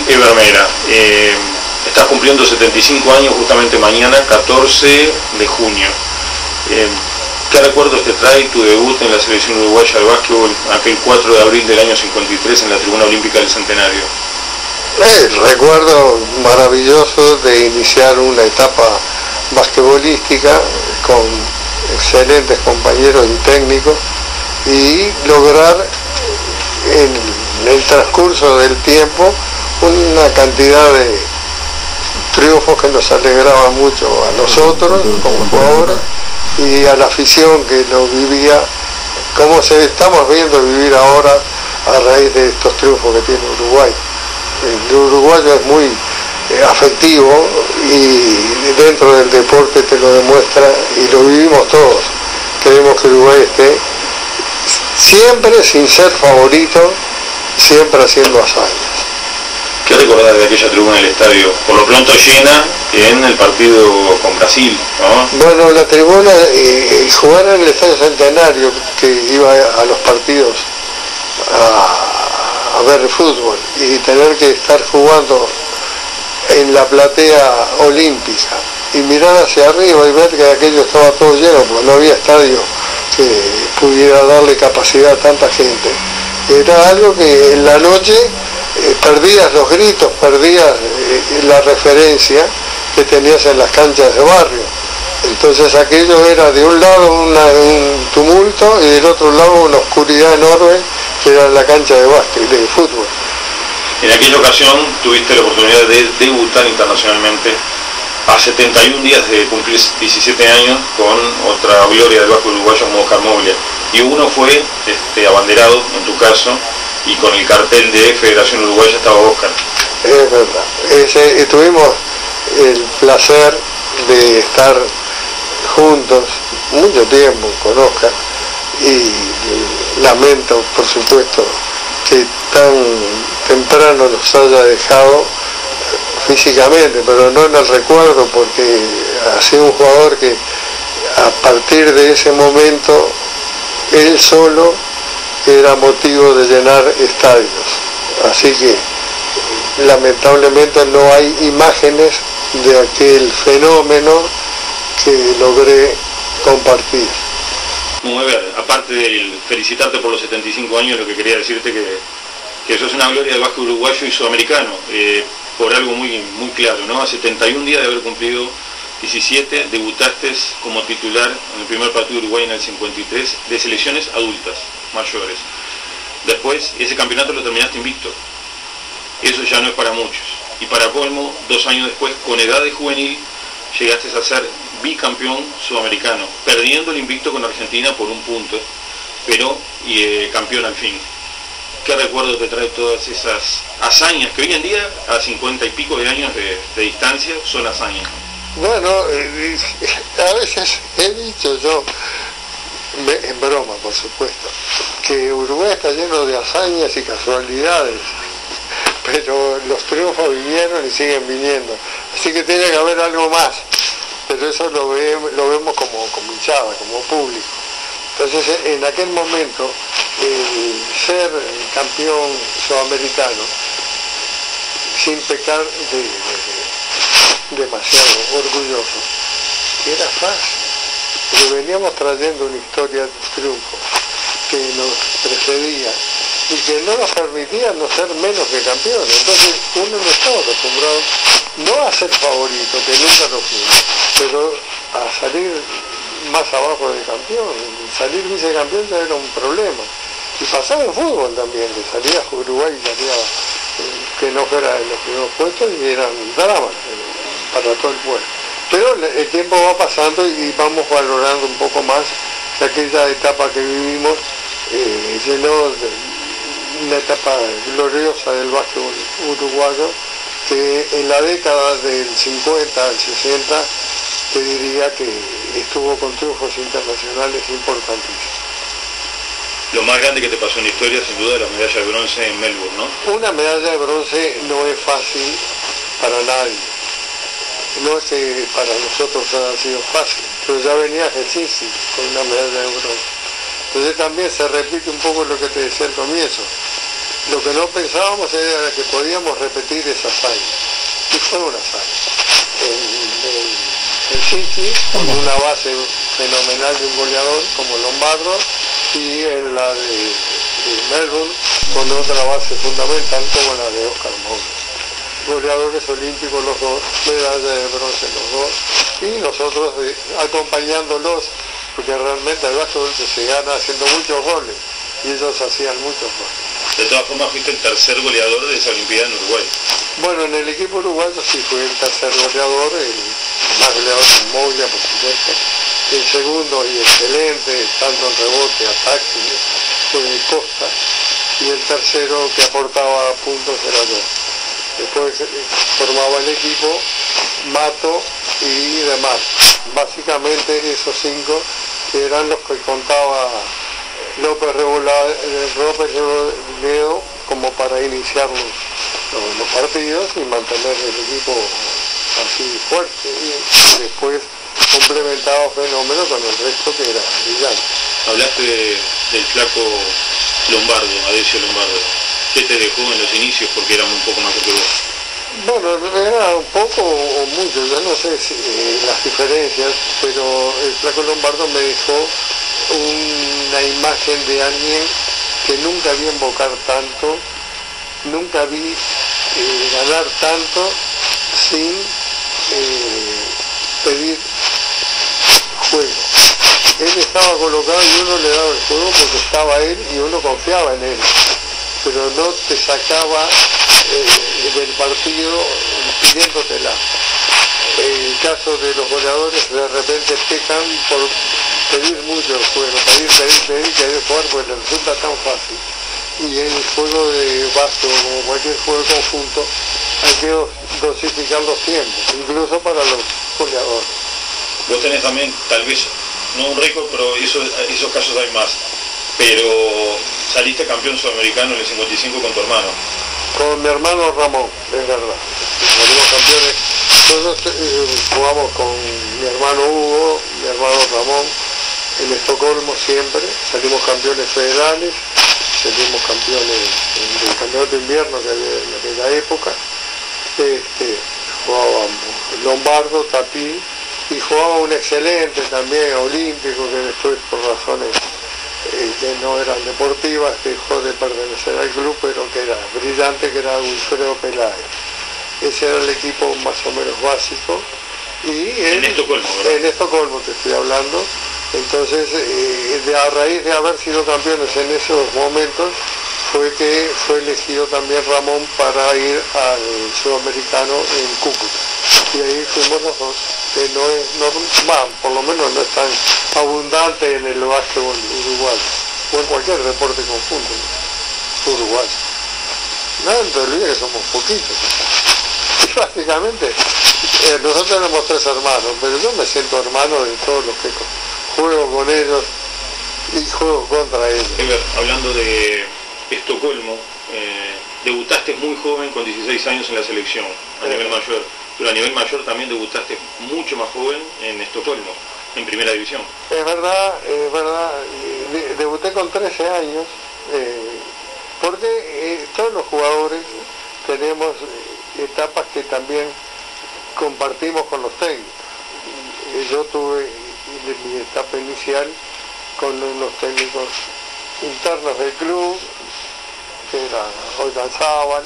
Ever Mera, estás cumpliendo 75 años justamente mañana, 14 de junio. ¿Qué recuerdos te trae tu debut en la selección uruguaya de básquetbol aquel 4 de abril del año 53 en la Tribuna Olímpica del Centenario? Recuerdo maravilloso de iniciar una etapa basquetbolística con excelentes compañeros y técnicos y lograr en el transcurso del tiempo una cantidad de triunfos que nos alegraba mucho a nosotros como jugadores y a la afición que lo vivía, como estamos viendo vivir ahora a raíz de estos triunfos que tiene Uruguay. El uruguayo es muy afectivo y dentro del deporte te lo demuestra y lo vivimos todos. Queremos que Uruguay esté siempre sin ser favorito, siempre haciendo hazañas. ¿Qué recordás de aquella tribuna del estadio? Por lo pronto llena en el partido con Brasil, ¿no? Bueno, la tribuna, jugar en el Estadio Centenario, que iba a los partidos a ver fútbol, y tener que estar jugando en la platea olímpica y mirar hacia arriba y ver que aquello estaba todo lleno, porque no había estadio que pudiera darle capacidad a tanta gente. Era algo que en la noche perdías los gritos, perdías la referencia que tenías en las canchas de barrio. Entonces aquello era de un lado un tumulto y del otro lado una oscuridad enorme que era la cancha de básquet, de fútbol. En aquella ocasión tuviste la oportunidad de debutar internacionalmente a 71 días de cumplir 17 años con otra gloria del básquet uruguayo como Oscar Moglia. Y uno fue abanderado, en tu caso, y con el cartel de Federación Uruguaya estaba Oscar. Es verdad. Tuvimos el placer de estar juntos mucho tiempo con Oscar y lamento, por supuesto, que tan temprano nos haya dejado físicamente, pero no en el recuerdo, porque ha sido un jugador que a partir de ese momento él solo era motivo de llenar estadios. Así que lamentablemente no hay imágenes de aquel fenómeno que logré compartir. Ever, aparte de felicitarte por los 75 años, lo que quería decirte que sos una gloria del básquet uruguayo y sudamericano, por algo muy claro, ¿no? A 71 días de haber cumplido 17, debutaste como titular en el primer partido de Uruguay en el 53 de selecciones adultas, mayores. Después, ese campeonato lo terminaste invicto. Eso ya no es para muchos. Y para colmo, 2 años después, con edad de juvenil, llegaste a ser bicampeón sudamericano, perdiendo el invicto con Argentina por 1 punto, pero campeón al fin. ¿Qué recuerdo te trae todas esas hazañas que hoy en día, a 50 y pico de años de distancia, son hazañas? Bueno, a veces he dicho yo, en broma por supuesto, que Uruguay está lleno de hazañas y casualidades, pero los triunfos vinieron y siguen viniendo, así que tiene que haber algo más, pero eso lo vemos como hinchada, como público. Entonces en aquel momento el ser campeón sudamericano sin pecar demasiado orgulloso era fácil, porque veníamos trayendo una historia de triunfo que nos precedía y que no nos permitía no ser menos que campeones. Entonces uno no estaba acostumbrado no a ser favorito, que nunca lo fuimos, pero a salir más abajo del campeón. Salir vicecampeón ya era un problema, y pasaba en fútbol también, que salía Uruguay y salía que no fuera en los primeros puestos y eran dramas para todo el pueblo. Pero el tiempo va pasando y vamos valorando un poco más que aquella etapa que vivimos, llenó una etapa gloriosa del básquetbol uruguayo, que en la década del 50 al 60 te diría que estuvo con triunfos internacionales importantísimos. Lo más grande que te pasó en la historia, sin duda, la medalla de bronce en Melbourne, ¿no? Una medalla de bronce no es fácil para nadie. No es que para nosotros haya sido fácil, pero ya venía Helsinki con una medalla de bronce. Entonces también se repite un poco lo que te decía al comienzo. Lo que no pensábamos era que podíamos repetir esa hazaña. Y fue una hazaña. En City, con una base fenomenal de un goleador como Lombardo, y en la de Melbourne, con otra base fundamental como la de Oscar Moura. Goleadores olímpicos los dos, medalla de bronce los dos, y nosotros acompañándolos, porque realmente el básquetbol se gana haciendo muchos goles, y ellos hacían muchos goles. De todas formas fuiste el tercer goleador de esa Olimpiada en Uruguay. Bueno, en el equipo uruguayo sí fue el tercer goleador, el más goleador en Moglia, por supuesto. El segundo, y excelente, tanto en rebote, ataque, fue Costa, y el tercero que aportaba puntos era yo. Después formaba el equipo Mato y demás. Básicamente esos 5 que eran los que contaba López Reboledo como para iniciar los partidos y mantener el equipo así fuerte, y después complementaba fenómeno con el resto que era brillante. Hablaste del flaco Lombardo, Adesio Lombardo. ¿Qué te dejó en los inicios? Porque era un poco más que vos. Bueno, era un poco o mucho, yo no sé las diferencias, pero el flaco Lombardo me dejó una imagen de alguien que nunca vi invocar tanto, nunca vi ganar tanto sin pedir juego. Él estaba colocado y uno le daba el juego porque estaba él y uno confiaba en él, pero no te sacaba del partido pidiéndotela. El caso de los goleadores de repente pecan por pedir mucho el juego, pedir, querer jugar porque les resulta tan fácil. Y en el juego de básquet como cualquier juego de conjunto hay que dosificar los tiempos, incluso para los goleadores. Vos tenés también, tal vez, no un récord, pero esos casos hay más. Pero saliste campeón sudamericano en el 55 con tu hermano. Con mi hermano Ramón, es verdad. Salimos campeones. Nosotros jugamos con mi hermano Hugo, mi hermano Ramón, en Estocolmo siempre. Salimos campeones federales, salimos campeones del campeonato de invierno que había en aquella época. Jugábamos Lombardo, Tapí, y jugaba un excelente también olímpico que después por razones que no eran deportivas dejó de pertenecer al club, pero que era brillante, que era Wilfredo Peláez. Ese era el equipo más o menos básico, y en Estocolmo, ¿verdad? En Estocolmo te estoy hablando. Entonces a raíz de haber sido campeones en esos momentos fue que fue elegido también Ramón para ir al sudamericano en Cúcuta, y ahí fuimos los dos, que no es normal, por lo menos no es tan abundante en el básquetbol uruguayo, o en cualquier deporte conjunto uruguayo. No, en realidad que somos poquitos. Y básicamente, nosotros tenemos 3 hermanos, pero yo me siento hermano de todos los que juego con ellos y juego contra ellos. Hablando de Estocolmo, debutaste muy joven, con 16 años en la selección, a nivel mayor, pero a nivel mayor también debutaste mucho más joven en Estocolmo, en primera división. Es verdad, debuté con 13 años, porque todos los jugadores tenemos etapas que también compartimos con los técnicos. Yo tuve mi etapa inicial con los técnicos internos del club, que eran Oigan Zábal,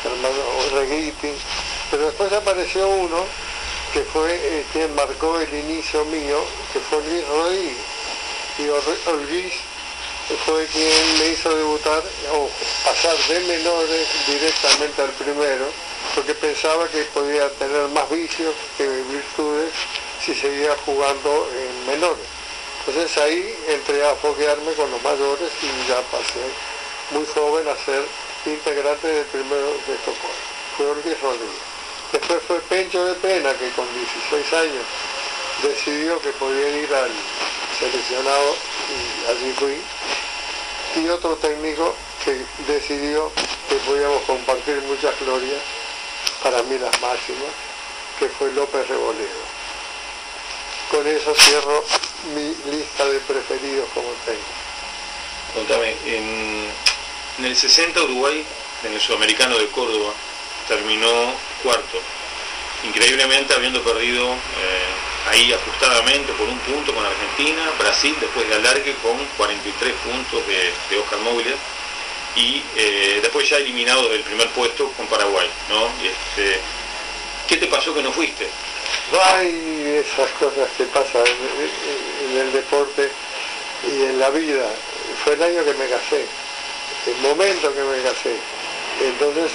hermano Reguiti, pero después apareció uno que fue quien marcó el inicio mío, que fue Luis Rodríguez, y Luis fue quien me hizo debutar o pasar de menores directamente al primero, porque pensaba que podía tener más vicios que virtudes si seguía jugando en menores. Entonces ahí entré a foguearme con los mayores y ya pasé muy joven a ser integrante del primero de Estocolmo. Fue Luis Rodríguez. Después fue Pencho de Pena, que con 16 años decidió que podía ir al seleccionado, y allí fui. Y otro técnico que decidió que podíamos compartir muchas glorias, para mí las máximas, que fue López Reboledo. Con eso cierro mi lista de preferidos como técnico. Contame, En el 60 Uruguay, en el Sudamericano de Córdoba, terminó cuarto. Increíblemente habiendo perdido ahí ajustadamente por un punto con Argentina, Brasil después de alargue con 43 puntos de Oscar Moglia y después ya eliminado del primer puesto con Paraguay, ¿no? ¿Qué te pasó que no fuiste? Hay esas cosas que pasan en el deporte y en la vida. Fue el año que me casé, el momento que me casé. Entonces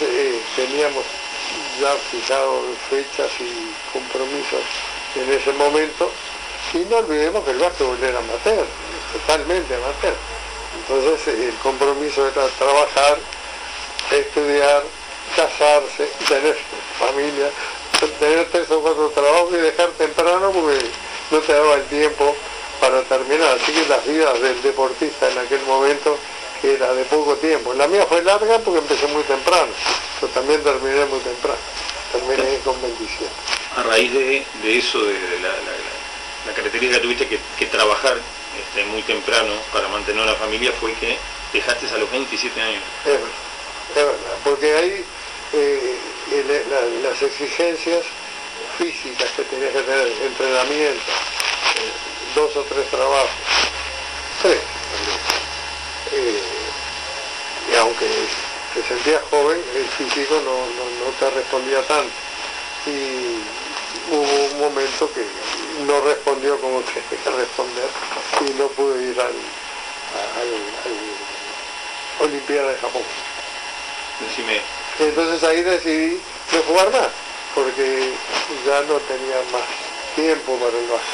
teníamos ya fijado fechas y compromisos en ese momento, y no olvidemos que el básquetbol era amateur, totalmente amateur. Entonces el compromiso era trabajar, estudiar, casarse, tener familia, tener 3 o 4 trabajos y dejar temprano porque no te daba el tiempo para terminar. Así que las vidas del deportista en aquel momento era de poco tiempo. La mía fue larga porque empecé muy temprano, pero también terminé muy temprano, terminé con 27. A raíz de eso, de la característica que tuviste que trabajar muy temprano para mantener una familia, fue que dejaste a los 27 años. Es verdad, porque ahí las exigencias físicas que tenías que tener, entrenamiento, 2 o 3 trabajos, 3 y aunque te sentías joven, el físico no te respondía tanto, y hubo un momento que no respondió como tenía que responder y no pude ir al Olimpiada de Japón. Decime. Entonces ahí decidí no jugar más, porque ya no tenía más tiempo para el básquet.